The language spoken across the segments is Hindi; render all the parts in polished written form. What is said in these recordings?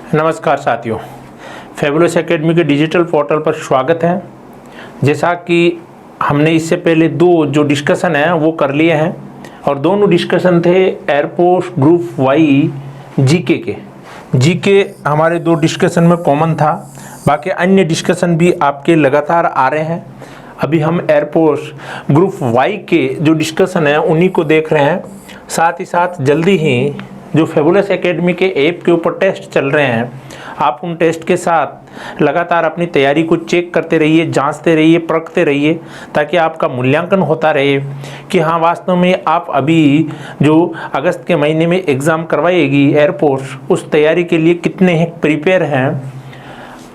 नमस्कार साथियों, फेबुलस एकेडमी के डिजिटल पोर्टल पर स्वागत है। जैसा कि हमने इससे पहले दो जो डिस्कशन है वो कर लिए हैं और दोनों डिस्कशन थे एयरफोर्स ग्रुप वाई जीके के। जीके हमारे दो डिस्कशन में कॉमन था, बाकी अन्य डिस्कशन भी आपके लगातार आ रहे हैं। अभी हम एयरफोर्स ग्रुप वाई के जो डिस्कशन है उन्हीं को देख रहे हैं। साथ ही साथ जल्दी ही जो फेबुलस एकेडमी के ऐप के ऊपर टेस्ट चल रहे हैं, आप उन टेस्ट के साथ लगातार अपनी तैयारी को चेक करते रहिए, जांचते रहिए, परखते रहिए, ताकि आपका मूल्यांकन होता रहे कि हाँ वास्तव में आप अभी जो अगस्त के महीने में एग्ज़ाम करवाएगी एयरफोर्स, उस तैयारी के लिए कितने प्रिपेयर हैं।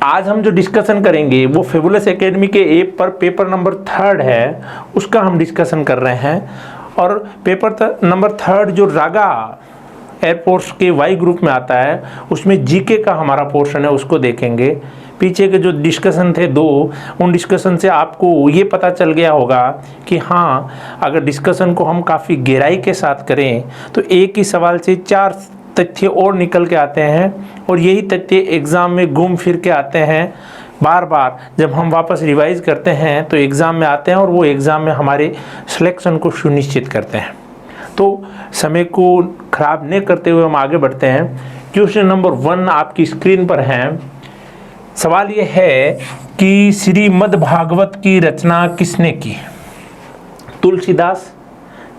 आज हम जो डिस्कशन करेंगे वो फेबुलस एकेडमी के ऐप पर पेपर नंबर 3 है, उसका हम डिस्कशन कर रहे हैं। और पेपर नंबर 3 जो रागा एयरफोर्स के वाई ग्रुप में आता है, उसमें जीके का हमारा पोर्शन है, उसको देखेंगे। पीछे के जो डिस्कशन थे दो, उन डिस्कशन से आपको ये पता चल गया होगा कि हाँ, अगर डिस्कशन को हम काफ़ी गहराई के साथ करें तो एक ही सवाल से 4 तथ्य और निकल के आते हैं और यही तथ्य एग्ज़ाम में घूम फिर के आते हैं। बार बार जब हम वापस रिवाइज करते हैं तो एग्ज़ाम में आते हैं और वो एग्ज़ाम में हमारे सिलेक्शन को सुनिश्चित करते हैं। तो समय को खराब नहीं करते हुए हम आगे बढ़ते हैं। क्वेश्चन नंबर 1 आपकी स्क्रीन पर है। सवाल ये है कि श्रीमद् भागवत की रचना किसने की? तुलसीदास,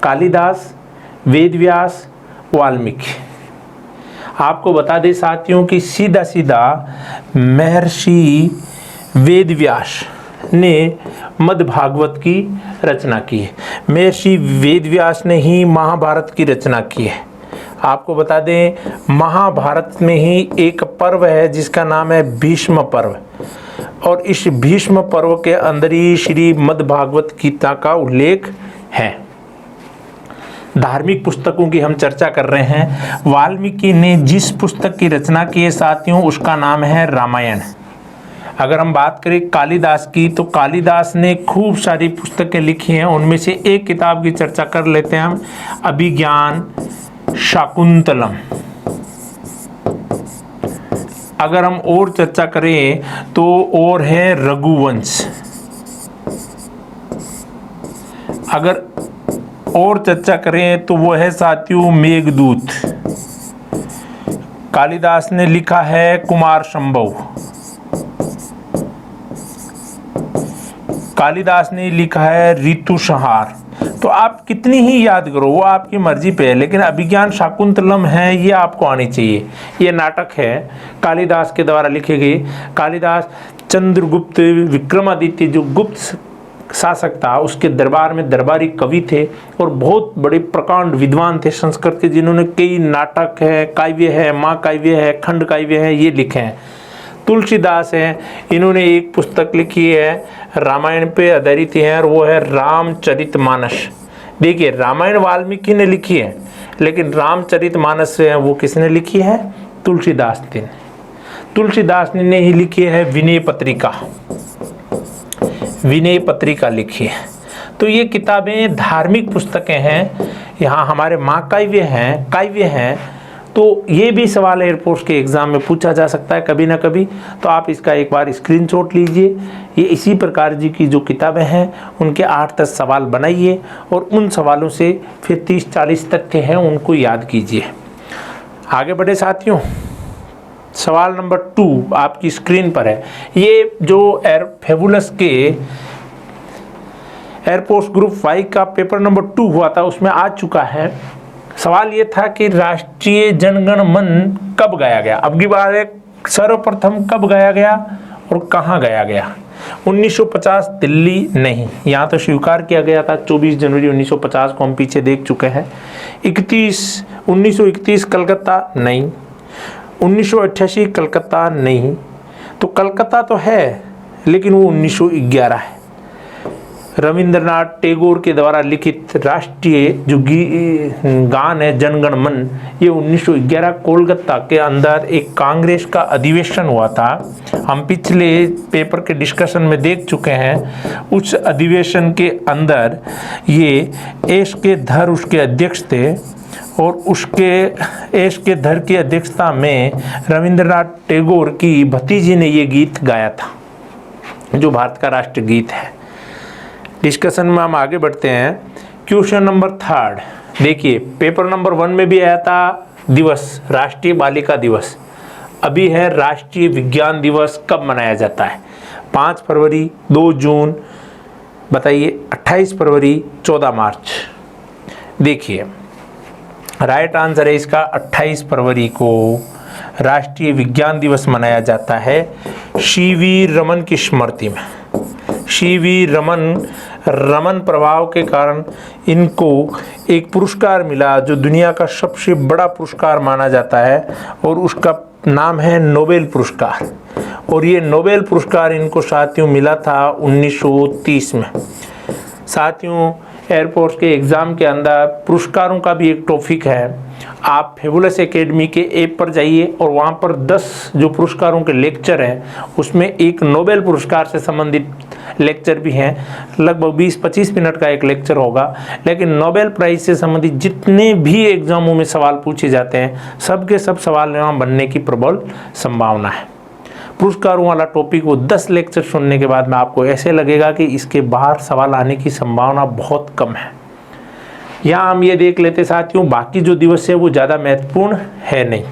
कालिदास, वेदव्यास, वाल्मीकि। आपको बता दें साथियों कि सीधा सीधा महर्षि वेदव्यास ने मद् भागवत की रचना की है। महर्षि वेदव्यास ने ही महाभारत की रचना की है। आपको बता दें महाभारत में ही एक पर्व है जिसका नाम है भीष्म पर्व, और इस भीष्म पर्व के अंदर ही श्रीमद् भागवत गीता का उल्लेख है। धार्मिक पुस्तकों की हम चर्चा कर रहे हैं। वाल्मीकि ने जिस पुस्तक की रचना की है साथियों, उसका नाम है रामायण। अगर हम बात करें कालिदास की, तो कालिदास ने खूब सारी पुस्तकें लिखी हैं। उनमें से एक किताब की चर्चा कर लेते हैं हम, अभिज्ञान शाकुंतलम। अगर हम और चर्चा करें तो और है रघुवंश। अगर और चर्चा करें तो वो है साथियों मेघदूत। कालिदास ने लिखा है कुमार संभव। कालिदास ने लिखा है ऋतु संहार। तो आप कितनी ही याद करो वो आपकी मर्जी पे है, लेकिन अभिज्ञान शाकुंतलम है ये आपको आनी चाहिए। ये नाटक है कालिदास के द्वारा लिखे गए। कालिदास चंद्रगुप्त विक्रमादित्य जो गुप्त शासक था उसके दरबार में दरबारी कवि थे और बहुत बड़े प्रकांड विद्वान थे संस्कृत के, जिन्होंने कई नाटक है, काव्य है, महाकाव्य है, खंड काव्य है, ये लिखे हैं। तुलसीदास हैं, इन्होंने एक पुस्तक लिखी है रामायण पे आधारित है और वो है रामचरितमानस। देखिए रामायण वाल्मीकि ने लिखी है, लेकिन रामचरितमानस है वो किसने लिखी है? तुलसीदास ने। तुलसीदास ने ही लिखी है विनय पत्रिका। विनय पत्रिका लिखी है। तो ये किताबें धार्मिक पुस्तकें हैं। यहाँ हमारे महाकाव्य हैं, काव्य हैं। तो ये भी सवाल एयरफोर्स के एग्ज़ाम में पूछा जा सकता है कभी ना कभी। तो आप इसका एक बार स्क्रीनशॉट लीजिए। ये इसी प्रकार जी की जो किताबें हैं उनके 8-10 सवाल बनाइए और उन सवालों से फिर 30-40 तथ्य हैं उनको याद कीजिए। आगे बढ़े साथियों। सवाल नंबर 2 आपकी स्क्रीन पर है। ये जो फेबुलस के एयरफोर्स ग्रुप वाई का पेपर नंबर 2 हुआ था उसमें आ चुका है। सवाल ये था कि राष्ट्रीय जनगण मन कब गाया गया? अब की बार सर्वप्रथम कब गाया गया और कहाँ गाया गया? 1950 दिल्ली नहीं, यहाँ तो स्वीकार किया गया था 24 जनवरी 1950 को, हम पीछे देख चुके हैं। 1931 कलकत्ता नहीं, 1988 कलकत्ता नहीं। तो कलकत्ता तो है लेकिन वो 1911 है। रविंद्रनाथ टैगोर के द्वारा लिखित राष्ट्रीय जो गान है जनगण मन, ये 1911 कोलकाता के अंदर एक कांग्रेस का अधिवेशन हुआ था। हम पिछले पेपर के डिस्कशन में देख चुके हैं। उस अधिवेशन के अंदर ये एस के धर उसके अध्यक्ष थे और उसके एश के धर की अध्यक्षता में रविंद्रनाथ टैगोर की भतीजी ने ये गीत गाया था, जो भारत का राष्ट्रगीत है। डिस्कशन में हम आगे बढ़ते हैं। क्वेश्चन नंबर 3 देखिए, पेपर नंबर 1 में भी आया था दिवस, राष्ट्रीय बालिका दिवस। अभी है राष्ट्रीय विज्ञान दिवस। कब मनाया जाता है? 5 फरवरी, 2 जून, बताइए 28 फरवरी, 14 मार्च। देखिए राइट आंसर है इसका 28 फरवरी को राष्ट्रीय विज्ञान दिवस मनाया जाता है सीवी रमन की स्मृति में। सीवी रमन प्रभाव के कारण इनको एक पुरस्कार मिला जो दुनिया का सबसे बड़ा पुरस्कार माना जाता है, और उसका नाम है नोबेल पुरस्कार। और ये नोबेल पुरस्कार इनको साथियों मिला था 1930 में। साथियों एयरफोर्स के एग्ज़ाम के अंदर पुरस्कारों का भी एक टॉपिक है। आप फेबुलस एकेडमी के ऐप पर जाइए और वहाँ पर 10 जो पुरस्कारों के लेक्चर हैं उसमें एक नोबेल पुरस्कार से संबंधित लेक्चर भी हैं। लगभग 20-25 मिनट का एक लेक्चर होगा, लेकिन नोबेल प्राइज़ से संबंधित जितने भी एग्जामों में सवाल पूछे जाते हैं सबके सब सवाल यहाँ बनने की प्रबल संभावना है। पुरस्कारों वाला टॉपिक वो 10 लेक्चर सुनने के बाद में आपको ऐसे लगेगा कि इसके बाहर सवाल आने की संभावना बहुत कम है। यहाँ हम ये देख लेते साथियों, बाकी जो दिवस है वो ज़्यादा महत्वपूर्ण है नहीं।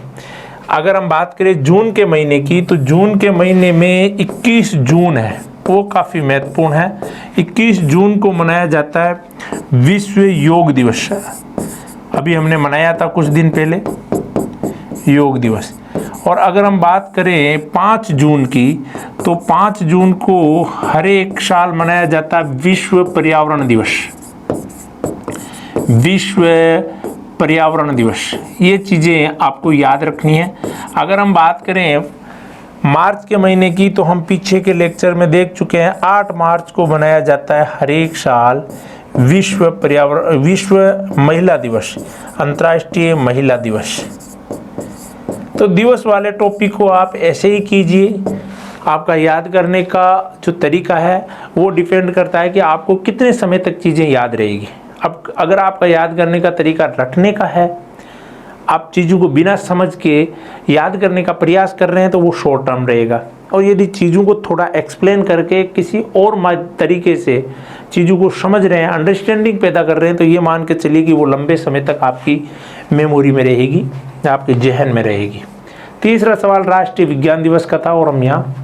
अगर हम बात करें जून के महीने की, तो जून के महीने में 21 जून है, वो काफ़ी महत्वपूर्ण है। 21 जून को मनाया जाता है विश्व योग दिवस। अभी हमने मनाया था कुछ दिन पहले योग दिवस। और अगर हम बात करें 5 जून की, तो 5 जून को हर एक साल मनाया जाता है विश्व पर्यावरण दिवस। विश्व पर्यावरण दिवस, ये चीज़ें आपको याद रखनी है। अगर हम बात करें मार्च के महीने की, तो हम पीछे के लेक्चर में देख चुके हैं 8 मार्च को मनाया जाता है हर एक साल विश्व महिला दिवस, अंतर्राष्ट्रीय महिला दिवस। तो दिवस वाले टॉपिक को आप ऐसे ही कीजिए। आपका याद करने का जो तरीका है वो डिपेंड करता है कि आपको कितने समय तक चीज़ें याद रहेगी। अब अगर आपका याद करने का तरीका रटने का है, आप चीज़ों को बिना समझ के याद करने का प्रयास कर रहे हैं, तो वो शॉर्ट टर्म रहेगा। और यदि चीज़ों को थोड़ा एक्सप्लेन करके किसी और तरीके से चीज़ों को समझ रहे हैं, अंडरस्टैंडिंग पैदा कर रहे हैं, तो ये मान के चलिए कि वो लंबे समय तक आपकी मेमोरी में रहेगी, आपके जहन में रहेगी। तीसरा सवाल राष्ट्रीय विज्ञान दिवस का था और हम यहाँ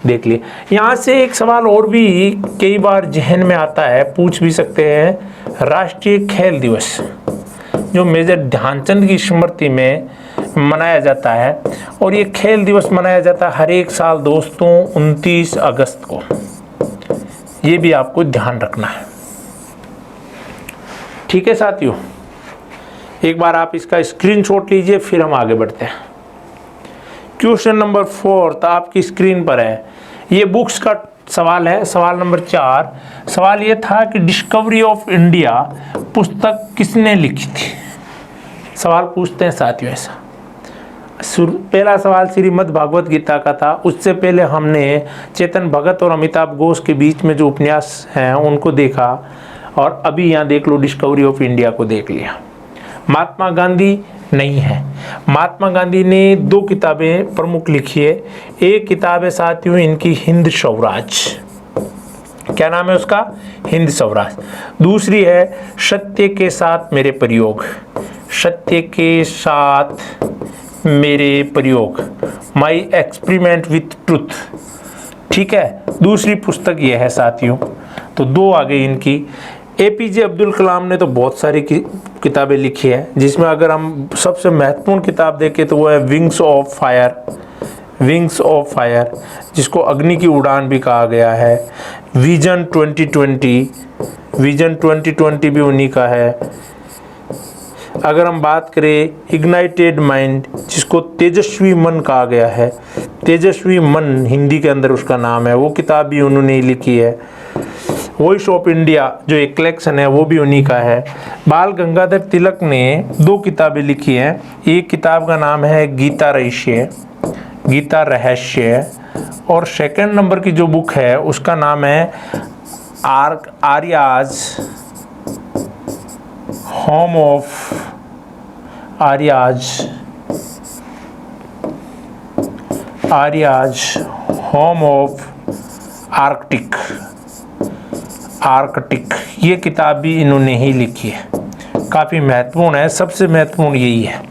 देख लिए। यहाँ से एक सवाल और भी कई बार जहन में आता है, पूछ भी सकते हैं। राष्ट्रीय खेल दिवस जो मेजर ध्यानचंद की स्मृति में मनाया जाता है, और ये खेल दिवस मनाया जाता है हर एक साल दोस्तों 29 अगस्त को। ये भी आपको ध्यान रखना है, ठीक है साथियों। एक बार आप इसका स्क्रीनशॉट लीजिए, फिर हम आगे बढ़ते हैं। क्वेश्चन नंबर 4 आपकी स्क्रीन पर है। ये बुक्स का सवाल है। सवाल नंबर 4, सवाल ये था कि डिस्कवरी ऑफ इंडिया पुस्तक किसने लिखी थी? सवाल पूछते हैं साथियों ऐसा। पहला सवाल श्रीमद् भागवत गीता का था। उससे पहले हमने चेतन भगत और अमिताभ घोष के बीच में जो उपन्यास हैं उनको देखा, और अभी यहाँ देख लो डिस्कवरी ऑफ इंडिया को देख लिया। महात्मा गांधी नहीं है। महात्मा गांधी ने 2 किताबें प्रमुख लिखी है। एक किताब है साथियों इनकी हिंद स्वराज, क्या नाम है उसका? हिंद स्वराज। दूसरी है सत्य के साथ मेरे प्रयोग, सत्य के साथ मेरे प्रयोग, माई एक्सपेरिमेंट विथ ट्रुथ, ठीक है। दूसरी पुस्तक ये है साथियों। तो 2 आ गई इनकी। एपीजे अब्दुल कलाम ने तो बहुत सारी किताबें लिखी है, जिसमें अगर हम सबसे महत्वपूर्ण किताब देखें तो वो है wings of fire, wings of fire, जिसको अग्नि की उड़ान भी कहा गया है। विजन 2020, विजन 2020 भी उन्हीं का है। अगर हम बात करें इग्नाइटेड माइंड, जिसको तेजस्वी मन कहा गया है, तेजस्वी मन हिंदी के अंदर उसका नाम है, वो किताब भी उन्होंने लिखी है। वॉइस ऑफ इंडिया जो एक कलेक्शन है वो भी उन्हीं का है। बाल गंगाधर तिलक ने 2 किताबें लिखी हैं। एक किताब का नाम है गीता रहस्य, गीता रहस्य, और सेकंड नंबर की जो बुक है उसका नाम है Aryas home of Aryas home of Arctic, ये किताब भी इन्होंने ही लिखी है, काफ़ी महत्वपूर्ण है, सबसे महत्वपूर्ण यही है।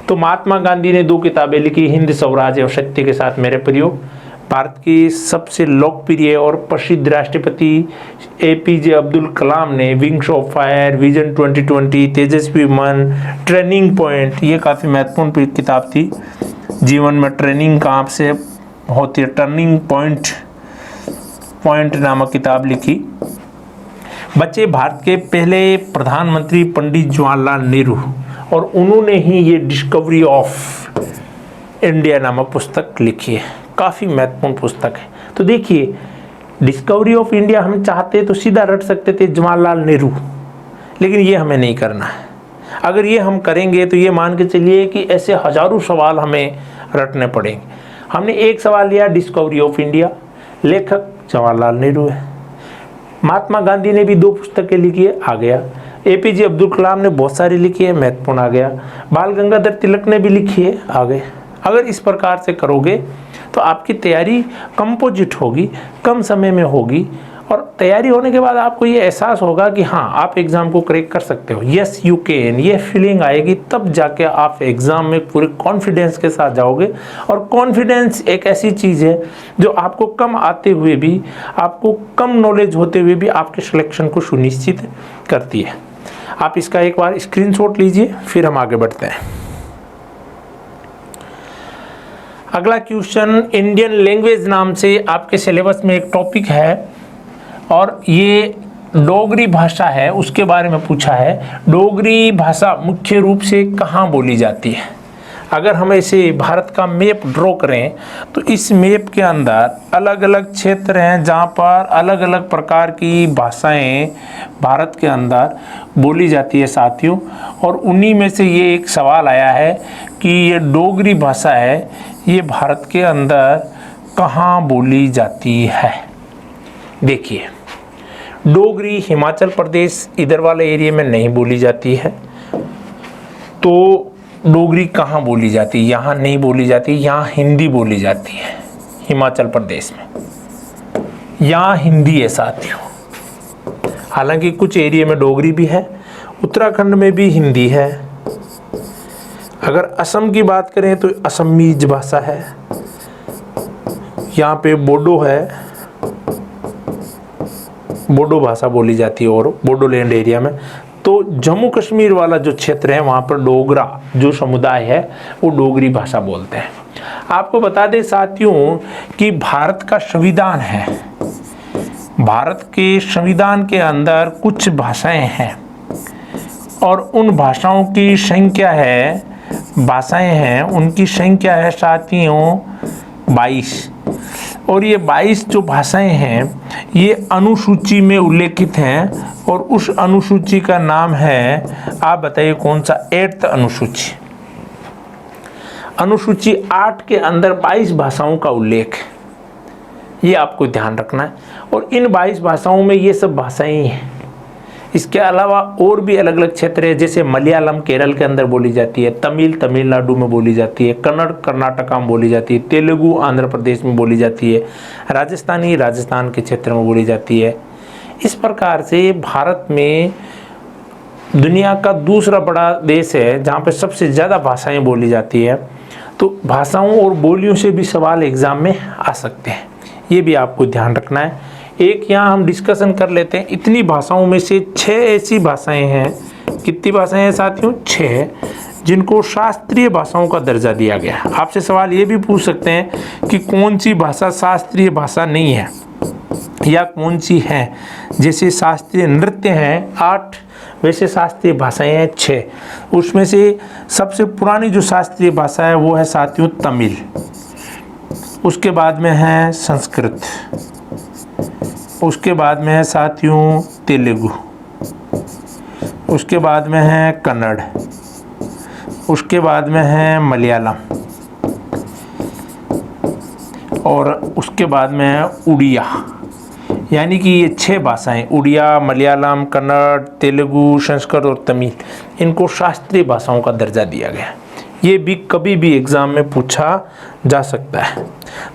तो महात्मा गांधी ने 2 किताबें लिखी, हिंद स्वराज्य और सत्य के साथ मेरे प्रियो। भारत के सबसे लोकप्रिय और प्रसिद्ध राष्ट्रपति APJ अब्दुल कलाम ने विंग्स ऑफ फायर, विजन 2020, तेजस्वी मन, ट्रेनिंग पॉइंट, ये काफ़ी महत्वपूर्ण किताब थी। जीवन में ट्रेनिंग कहाँ से होती है, टर्निंग पॉइंट नामक किताब लिखी। बच्चे, भारत के पहले प्रधानमंत्री पंडित जवाहरलाल नेहरू, और उन्होंने ही ये डिस्कवरी ऑफ इंडिया नामक पुस्तक लिखी है, काफ़ी महत्वपूर्ण पुस्तक है। तो देखिए, डिस्कवरी ऑफ इंडिया हम चाहते तो सीधा रट सकते थे जवाहरलाल नेहरू, लेकिन ये हमें नहीं करना है। अगर ये हम करेंगे तो ये मान के चलिए कि ऐसे हजारों सवाल हमें रटने पड़ेंगे। हमने एक सवाल लिया, डिस्कवरी ऑफ इंडिया, लेखक जवाहरलाल नेहरू है। महात्मा गांधी ने भी 2 पुस्तकें लिखी है, आ गया। APJ अब्दुल कलाम ने बहुत सारी लिखी है, महत्वपूर्ण, आ गया। बाल गंगाधर तिलक ने भी लिखी है, आ गए। अगर इस प्रकार से करोगे तो आपकी तैयारी कंपोजिट होगी, कम समय में होगी, और तैयारी होने के बाद आपको ये एहसास होगा कि हाँ, आप एग्ज़ाम को क्रैक कर सकते हो। यस यू कैन, ये फीलिंग आएगी, तब जाके आप एग्ज़ाम में पूरे कॉन्फिडेंस के साथ जाओगे। और कॉन्फिडेंस एक ऐसी चीज़ है जो आपको कम आते हुए भी, आपको कम नॉलेज होते हुए भी आपके सिलेक्शन को सुनिश्चित करती है। आप इसका एक बार स्क्रीनशॉट लीजिए, फिर हम आगे बढ़ते हैं। अगला क्वेश्चन, इंडियन लैंग्वेज नाम से आपके सिलेबस में एक टॉपिक है, और ये डोगरी भाषा है, उसके बारे में पूछा है। डोगरी भाषा मुख्य रूप से कहाँ बोली जाती है? अगर हम ऐसे भारत का मैप ड्रॉ करें तो इस मैप के अंदर अलग अलग क्षेत्र हैं जहाँ पर अलग अलग प्रकार की भाषाएं भारत के अंदर बोली जाती है साथियों। और उन्हीं में से ये एक सवाल आया है कि ये डोगरी भाषा है, ये भारत के अंदर कहाँ बोली जाती है? देखिए, डोगरी हिमाचल प्रदेश इधर वाले एरिया में नहीं बोली जाती है। तो डोगरी कहाँ बोली जाती है? यहाँ नहीं बोली जाती, यहाँ हिंदी बोली जाती है। हिमाचल प्रदेश में यहाँ हिंदी है साथियों। हालांकि कुछ एरिया में डोगरी भी है, उत्तराखंड में भी हिंदी है। अगर असम की बात करें तो असमीज भाषा है, यहाँ पे बोडो है, बोडो भाषा बोली जाती है और बोडोलैंड एरिया में। तो जम्मू कश्मीर वाला जो क्षेत्र है वहाँ पर डोगरा जो समुदाय है वो डोगरी भाषा बोलते हैं। आपको बता दें साथियों कि भारत का संविधान है, भारत के संविधान के अंदर कुछ भाषाएं हैं और उन भाषाओं की संख्या है, भाषाएं हैं उनकी संख्या है साथियों 22। और ये 22 जो भाषाएं हैं ये अनुसूची में उल्लेखित हैं और उस अनुसूची का नाम है, आप बताइए कौन सा? 8th अनुसूची। अनुसूची 8 के अंदर 22 भाषाओं का उल्लेख है, ये आपको ध्यान रखना है। और इन 22 भाषाओं में ये सब भाषाएं ही हैं। इसके अलावा और भी अलग अलग क्षेत्र है, जैसे मलयालम केरल के अंदर बोली जाती है, तमिल तमिलनाडु में बोली जाती है, कन्नड़ कर्नाटका में बोली जाती है, तेलुगु आंध्र प्रदेश में बोली जाती है, राजस्थानी राजस्थान के क्षेत्र में बोली जाती है। इस प्रकार से भारत में दुनिया का दूसरा बड़ा देश है जहाँ पे सबसे ज़्यादा भाषाएं बोली जाती है। तो भाषाओं और बोलियों से भी सवाल एग्ज़ाम में आ सकते हैं, ये भी आपको ध्यान रखना है। एक यहाँ हम डिस्कशन कर लेते हैं। इतनी भाषाओं में से 6 ऐसी भाषाएं हैं, कितनी भाषाएं हैं साथियों? 6, जिनको शास्त्रीय भाषाओं का दर्जा दिया गया है। आपसे सवाल ये भी पूछ सकते हैं कि कौन सी भाषा शास्त्रीय भाषा नहीं है या कौन सी है। जैसे शास्त्रीय नृत्य हैं 8, वैसे शास्त्रीय भाषाएं हैं 6। उसमें से सबसे पुरानी जो शास्त्रीय भाषा है वो है साथियों तमिल, उसके बाद में है संस्कृत, उसके बाद में है साथियों तेलुगु, उसके बाद में है कन्नड़, उसके बाद में है मलयालम और उसके बाद में है उड़िया। यानी कि ये 6 भाषाएं, उड़िया, मलयालम, कन्नड़, तेलुगु, संस्कृत और तमिल, इनको शास्त्रीय भाषाओं का दर्जा दिया गया। ये भी कभी भी एग्ज़ाम में पूछा जा सकता है।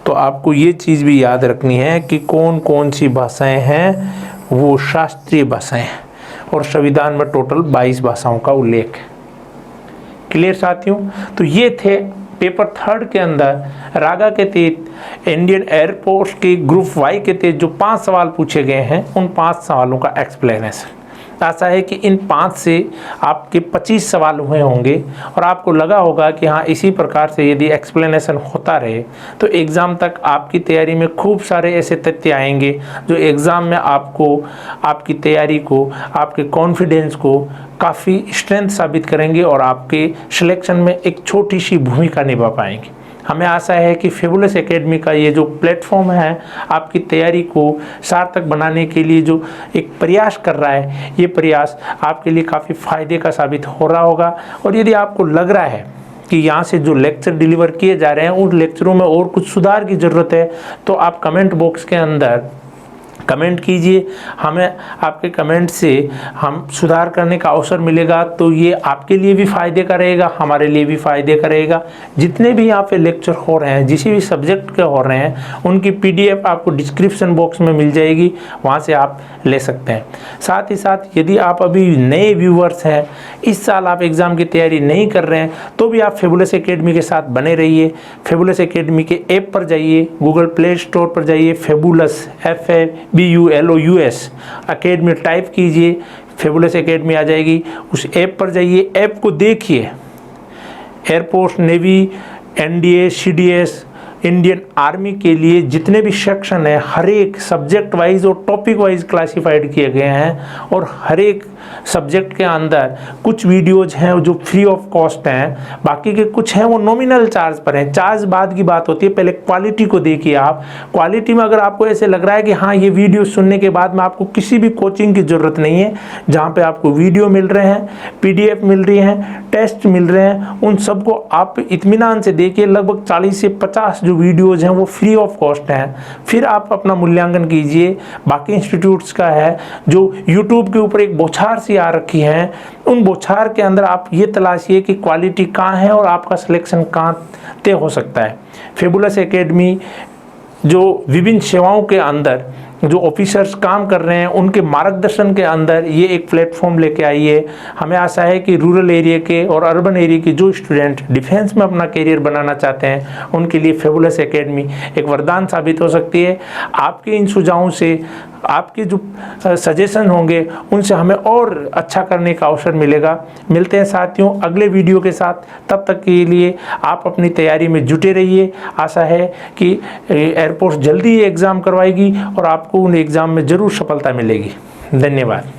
तो आपको ये चीज़ भी याद रखनी है कि कौन कौन सी भाषाएं हैं, वो शास्त्रीय भाषाएं हैं, और संविधान में टोटल 22 भाषाओं का उल्लेख है। क्लियर साथियों? तो ये थे पेपर 3 के अंदर रागा के तहत इंडियन एयरफोर्स के ग्रुप वाई के तहत जो 5 सवाल पूछे गए हैं, उन 5 सवालों का एक्सप्लेनेशन। ऐसा है कि इन 5 से आपके 25 सवाल हुए होंगे और आपको लगा होगा कि हाँ, इसी प्रकार से यदि एक्सप्लेनेशन होता रहे तो एग्ज़ाम तक आपकी तैयारी में खूब सारे ऐसे तथ्य आएंगे जो एग्ज़ाम में आपको, आपकी तैयारी को, आपके कॉन्फिडेंस को काफ़ी स्ट्रेंथ साबित करेंगे और आपके सिलेक्शन में एक छोटी सी भूमिका निभा पाएंगे। हमें आशा है कि फेबुलस एकेडमी का ये जो प्लेटफॉर्म है, आपकी तैयारी को सार्थक बनाने के लिए जो एक प्रयास कर रहा है, ये प्रयास आपके लिए काफ़ी फ़ायदे का साबित हो रहा होगा। और यदि आपको लग रहा है कि यहाँ से जो लेक्चर डिलीवर किए जा रहे हैं उन लेक्चरों में और कुछ सुधार की ज़रूरत है, तो आप कमेंट बॉक्स के अंदर कमेंट कीजिए। हमें आपके कमेंट से हम सुधार करने का अवसर मिलेगा, तो ये आपके लिए भी फ़ायदे का रहेगा, हमारे लिए भी फ़ायदे का रहेगा। जितने भी यहाँ पे लेक्चर हो रहे हैं, जिस भी सब्जेक्ट के हो रहे हैं, उनकी PDF आपको डिस्क्रिप्शन बॉक्स में मिल जाएगी, वहाँ से आप ले सकते हैं। साथ ही साथ यदि आप अभी नए व्यूवर्स हैं, इस साल आप एग्ज़ाम की तैयारी नहीं कर रहे हैं, तो भी आप फेबुलस एकेडमी के साथ बने रहिए। फेबुलस एकेडमी के ऐप पर जाइए, गूगल प्ले स्टोर पर जाइए, फेबुलस FABULOUS एकेडमी टाइप कीजिए, फेबुलस एकेडमी आ जाएगी। उस ऐप पर जाइए, ऐप को देखिए। Air force, navy, NDA, CDS, Indian army के लिए जितने भी सेक्शन है, हर एक सब्जेक्ट वाइज और टॉपिक वाइज क्लासिफाइड किए गए हैं, और हर एक सब्जेक्ट के अंदर कुछ वीडियोज हैं जो फ्री ऑफ कॉस्ट हैं, बाकी के कुछ हैं वो नॉमिनल चार्ज पर हैं। चार्ज बाद की बात होती है, पहले क्वालिटी को देखिए आप। क्वालिटी में अगर आपको ऐसे लग रहा है कि हाँ, ये वीडियो सुनने के बाद में आपको किसी भी कोचिंग की ज़रूरत नहीं है, जहाँ पे आपको वीडियो मिल रहे हैं, PDF मिल रही हैं, टेस्ट मिल रहे हैं, उन सबको आप इत्मीनान से देखिए। लगभग 40 से 50 जो वीडियोज़ हैं वो फ्री ऑफ कॉस्ट हैं। फिर आप अपना मूल्यांकन कीजिए। बाकी इंस्टीट्यूट्स का है जो YouTube के ऊपर एक बौछार सी आ रखी है, उन बौछार के अंदर आप ये तलाशिए कि क्वालिटी कहाँ है और आपका सिलेक्शन कहाँ तय हो सकता है। फेबुलस एकेडमी जो विभिन्न सेवाओं के अंदर जो ऑफिसर्स काम कर रहे हैं, उनके मार्गदर्शन के अंदर ये एक प्लेटफॉर्म लेके आई है। हमें आशा है कि रूरल एरिया के और अर्बन एरिया के जो स्टूडेंट डिफेंस में अपना करियर बनाना चाहते हैं, उनके लिए फेबुलस एकेडमी एक वरदान साबित हो सकती है। आपके इन सुझावों से, आपके जो सजेशन होंगे, उनसे हमें और अच्छा करने का अवसर मिलेगा। मिलते हैं साथियों अगले वीडियो के साथ। तब तक के लिए आप अपनी तैयारी में जुटे रहिए। आशा है कि एयरफोर्स जल्दी ही एग्ज़ाम करवाएगी और आपको उन एग्ज़ाम में ज़रूर सफलता मिलेगी। धन्यवाद।